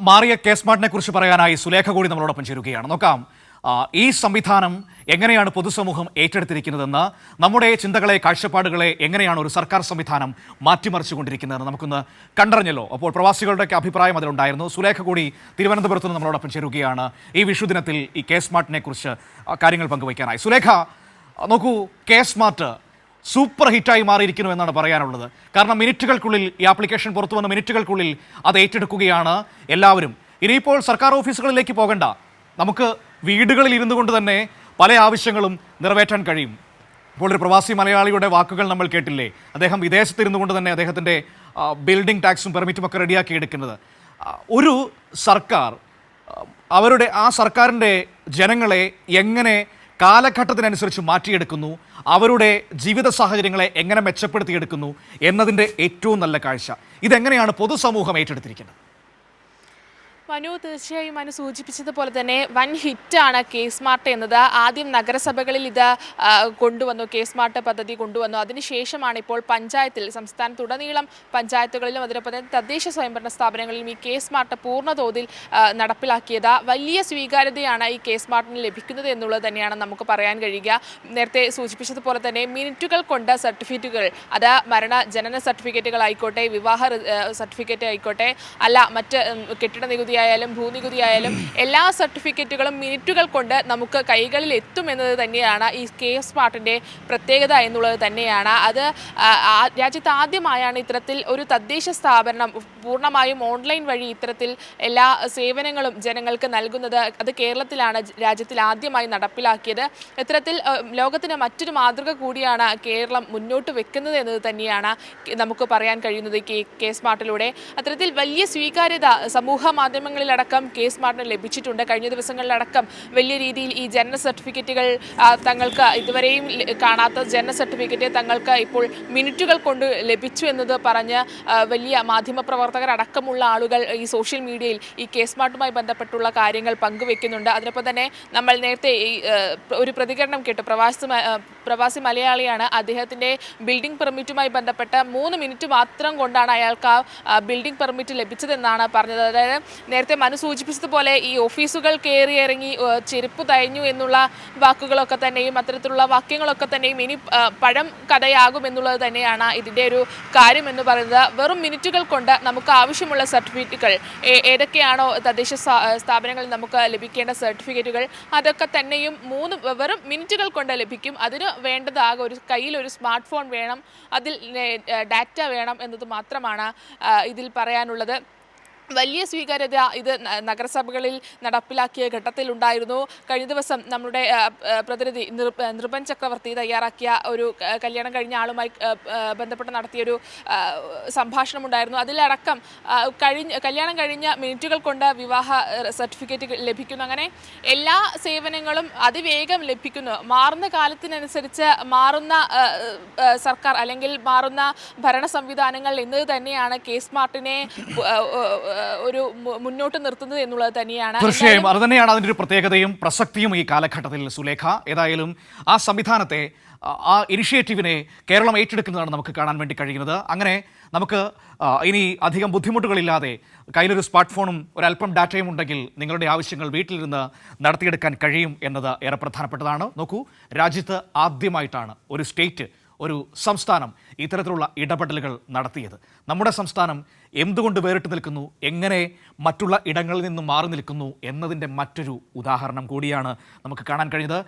മാറിയ കെ സ്മാർട്ടിനെ കുറിച്ച് പറയാനായി സുലേഖ കൂടി നമ്മളോടൊപ്പം ചേരുകയാണ്. നോക്കാം, ഈ സംവിധാനം എങ്ങനെയാണ് പൊതുസമൂഹം ഏറ്റെടുത്തിരിക്കുന്നതെന്ന്, നമ്മുടെ ചിന്തകളെ, കാഴ്ചപ്പാടുകളെ എങ്ങനെയാണ് ഒരു സർക്കാർ സംവിധാനം മാറ്റിമറിച്ചുകൊണ്ടിരിക്കുന്നതെന്ന് നമുക്കൊന്ന് കണ്ടറിഞ്ഞല്ലോ. അപ്പോൾ പ്രവാസികളുടെയൊക്കെ അഭിപ്രായം അതിലുണ്ടായിരുന്നു. സുലേഖ കൂടി തിരുവനന്തപുരത്ത് നിന്ന് നമ്മളോടൊപ്പം ചേരുകയാണ് ഈ വിഷുദിനത്തിൽ ഈ കെ സ്മാർട്ടിനെ കുറിച്ച് കാര്യങ്ങൾ പങ്കുവയ്ക്കാനായി. സുലേഖ, നോക്കൂ, കെ സ്മാർട്ട് സൂപ്പർ ഹിറ്റായി മാറിയിരിക്കുന്നു എന്നാണ് പറയാനുള്ളത്. കാരണം മിനിറ്റുകൾക്കുള്ളിൽ ഈ ആപ്ലിക്കേഷൻ പുറത്തു വന്ന മിനിറ്റുകൾക്കുള്ളിൽ അത് ഏറ്റെടുക്കുകയാണ് എല്ലാവരും. ഇനിയിപ്പോൾ സർക്കാർ ഓഫീസുകളിലേക്ക് പോകണ്ട, നമുക്ക് വീടുകളിൽ ഇരുന്നു കൊണ്ട് തന്നെ പല ആവശ്യങ്ങളും നിറവേറ്റാൻ കഴിയും. ഇപ്പോൾ ഒരു പ്രവാസി മലയാളിയുടെ വാക്കുകൾ നമ്മൾ കേട്ടില്ലേ, അദ്ദേഹം വിദേശത്തിരുന്നു കൊണ്ട് തന്നെ അദ്ദേഹത്തിൻ്റെ ബിൽഡിംഗ് ടാക്സും പെർമിറ്റും ഒക്കെ റെഡിയാക്കി എടുക്കുന്നത്. ഒരു സർക്കാർ അവരുടെ ആ സർക്കാരിൻ്റെ ജനങ്ങളെ എങ്ങനെ കാലഘട്ടത്തിനനുസരിച്ച് മാറ്റിയെടുക്കുന്നു, അവരുടെ ജീവിത സാഹചര്യങ്ങളെ എങ്ങനെ മെച്ചപ്പെടുത്തിയെടുക്കുന്നു എന്നതിൻ്റെ ഏറ്റവും നല്ല കാഴ്ച. ഇതെങ്ങനെയാണ് പൊതുസമൂഹം ഏറ്റെടുത്തിരിക്കുന്നത്? മനു, തീർച്ചയായും മനു സൂചിപ്പിച്ചതുപോലെ തന്നെ വൻ ഹിറ്റാണ് കെ സ്മാർട്ട് എന്നത്. ആദ്യം നഗരസഭകളിൽ ഇത് കൊണ്ടുവന്നു, കെ സ്മാർട്ട് പദ്ധതി കൊണ്ടുവന്നു. അതിനുശേഷമാണ് ഇപ്പോൾ പഞ്ചായത്തിൽ, സംസ്ഥാനത്തുടനീളം പഞ്ചായത്തുകളിലും അതിനൊപ്പം തന്നെ തദ്ദേശ സ്വയംഭരണ സ്ഥാപനങ്ങളിലും ഈ കെ സ്മാർട്ട് പൂർണ്ണ തോതിൽ നടപ്പിലാക്കിയത്. വലിയ സ്വീകാര്യതയാണ് ഈ കെ സ്മാർട്ടിന് ലഭിക്കുന്നത് എന്നുള്ളത് തന്നെയാണ് നമുക്ക് പറയാൻ കഴിയുക. നേരത്തെ സൂചിപ്പിച്ചതുപോലെ തന്നെ മിനിറ്റുകൾ കൊണ്ട് സർട്ടിഫിക്കറ്റുകൾ, അത് ജനന സർട്ടിഫിക്കറ്റുകളായിക്കോട്ടെ, വിവാഹ സർട്ടിഫിക്കറ്റ് ആയിക്കോട്ടെ, അല്ല മറ്റ് കെട്ടിട നികുതി ആയാലും ഭൂനികുതി ആയാലും എല്ലാ സർട്ടിഫിക്കറ്റുകളും മിനിറ്റുകൾ കൊണ്ട് നമുക്ക് കൈകളിൽ എത്തുമെന്നത് തന്നെയാണ് ഈ കെ സ്മാർട്ടിൻ്റെ പ്രത്യേകത എന്നുള്ളത് തന്നെയാണ്. അത് രാജ്യത്ത് ആദ്യമായാണ് ഇത്തരത്തിൽ ഒരു തദ്ദേശ സ്ഥാപനം പൂർണ്ണമായും ഓൺലൈൻ വഴി ഇത്തരത്തിൽ എല്ലാ സേവനങ്ങളും ജനങ്ങൾക്ക് നൽകുന്നത്. അത് കേരളത്തിലാണ് രാജ്യത്തിൽ ആദ്യമായി നടപ്പിലാക്കിയത്. ഇത്തരത്തിൽ ലോകത്തിന് മറ്റൊരു മാതൃക കൂടിയാണ് കേരളം മുന്നോട്ട് വെക്കുന്നത് എന്നത് തന്നെയാണ് നമുക്ക് പറയാൻ കഴിയുന്നത് കെ സ്മാർട്ടിലൂടെ. അത്തരത്തിൽ വലിയ സ്വീകാര്യത സമൂഹ മാധ്യമങ്ങളിലടക്കം കെ സ്മാർട്ടിന് ലഭിച്ചിട്ടുണ്ട്. കഴിഞ്ഞ ദിവസങ്ങളിലടക്കം വലിയ രീതിയിൽ ഈ ജനന സർട്ടിഫിക്കറ്റുകൾ, തങ്ങൾക്ക് ഇതുവരെയും കാണാത്ത ജനന സർട്ടിഫിക്കറ്റ് തങ്ങൾക്ക് ഇപ്പോൾ മിനിറ്റുകൾ കൊണ്ട് ലഭിച്ചു എന്നത് പറഞ്ഞ് വലിയ മാധ്യമപ്രവർത്തകർ അടക്കമുള്ള ആളുകൾ ഈ സോഷ്യൽ മീഡിയയിൽ ഈ കെ സ്മാർട്ടുമായി ബന്ധപ്പെട്ടുള്ള കാര്യങ്ങൾ പങ്കുവെക്കുന്നുണ്ട്. അതിനൊപ്പം തന്നെ നമ്മൾ നേരത്തെ ഒരു പ്രതികരണം കേട്ടു. പ്രവാസി മലയാളിയാണ്. അദ്ദേഹത്തിൻ്റെ ബിൽഡിംഗ് പെർമിറ്റുമായി ബന്ധപ്പെട്ട 3 മിനിറ്റ് മാത്രം കൊണ്ടാണ് അയാൾക്ക് ആ ബിൽഡിംഗ് പെർമിറ്റ് ലഭിച്ചതെന്നാണ് പറഞ്ഞത്. അതായത് നേരത്തെ മനു സൂചിപ്പിച്ചതുപോലെ ഈ ഓഫീസുകൾ കയറി ഇറങ്ങി ചെരുപ്പ് തയഞ്ഞു എന്നുള്ള വാക്കുകളൊക്കെ തന്നെയും അത്തരത്തിലുള്ള വാക്യങ്ങളൊക്കെ തന്നെയും ഇനി പഴം കഥയാകും എന്നുള്ളത് തന്നെയാണ് ഇതിൻ്റെ ഒരു കാര്യം എന്ന് പറയുന്നത്. വെറും മിനിറ്റുകൾ കൊണ്ട് നമുക്ക് ആവശ്യമുള്ള സർട്ടിഫിക്കറ്റുകൾ ഏതൊക്കെയാണോ തദ്ദേശ സ്ഥാപനങ്ങളിൽ നമുക്ക് ലഭിക്കേണ്ട സർട്ടിഫിക്കറ്റുകൾ, അതൊക്കെ തന്നെയും വെറും മിനിറ്റുകൾ കൊണ്ട് ലഭിക്കും. അതിന് വേണ്ടത് ആകെ കയ്യിൽ ഒരു സ്മാർട്ട് ഫോൺ വേണം, അതിൽ ഡാറ്റ വേണം എന്നത് മാത്രമാണ് ഇതിൽ പറയാനുള്ളത്. വലിയ സ്വീകാര്യത ഇത് നഗരസഭകളിൽ നടപ്പിലാക്കിയ ഘട്ടത്തിലുണ്ടായിരുന്നു. കഴിഞ്ഞ ദിവസം നമ്മുടെ പ്രതിനിധി നൃപൻ ചക്രവർത്തി തയ്യാറാക്കിയ ഒരു കല്യാണം കഴിഞ്ഞ ആളുമായി ബന്ധപ്പെട്ട് നടത്തിയൊരു സംഭാഷണമുണ്ടായിരുന്നു. അതിലടക്കം കല്യാണം കഴിഞ്ഞ മിനിറ്റുകൾ കൊണ്ട് വിവാഹ സർട്ടിഫിക്കറ്റ് ലഭിക്കുന്നു. അങ്ങനെ എല്ലാ സേവനങ്ങളും അതിവേഗം ലഭിക്കുന്നു. മാറുന്ന കാലത്തിനനുസരിച്ച് മാറുന്ന സർക്കാർ അല്ലെങ്കിൽ മാറുന്ന ഭരണ സംവിധാനങ്ങൾ എന്നത് തന്നെയാണ് കെ സ്മാർട്ടിനെ ഒരു മുന്നോട്ട് നിർത്തുന്നത് എന്നുള്ളത് തന്നെയാണ്. തീർച്ചയായും അത് തന്നെയാണ് അതിൻ്റെ ഒരു പ്രത്യേകതയും പ്രസക്തിയും ഈ കാലഘട്ടത്തിൽ. സുലേഖ, ഏതായാലും ആ സംവിധാനത്തെ, ആ ഇനിഷ്യേറ്റീവിനെ കേരളം ഏറ്റെടുക്കുന്നതാണ് നമുക്ക് കാണാൻ വേണ്ടി കഴിയുന്നത്. അങ്ങനെ നമുക്ക് ഇനി അധികം ബുദ്ധിമുട്ടുകളില്ലാതെ കയ്യിലൊരു സ്മാർട്ട് ഫോണും ഒരല്പം ഡാറ്റയും ഉണ്ടെങ്കിൽ നിങ്ങളുടെ ആവശ്യങ്ങൾ വീട്ടിലിരുന്ന് നടത്തിയെടുക്കാൻ കഴിയും എന്നത് ഏറെ പ്രധാനപ്പെട്ടതാണ്. നോക്കൂ, രാജ്യത്ത് ആദ്യമായിട്ടാണ് ഒരു സ്റ്റേറ്റ്, ഒരു സംസ്ഥാനം ഇത്തരത്തിലുള്ള ഇടപെടലുകൾ നടത്തിയത്. നമ്മുടെ സംസ്ഥാനം എന്തുകൊണ്ട് വേറിട്ട് നിൽക്കുന്നു, എങ്ങനെ മറ്റുള്ള ഇടങ്ങളിൽ നിന്നും മാറി നിൽക്കുന്നു എന്നതിൻ്റെ മറ്റൊരു ഉദാഹരണം കൂടിയാണ് നമുക്ക് കാണാൻ കഴിഞ്ഞത്.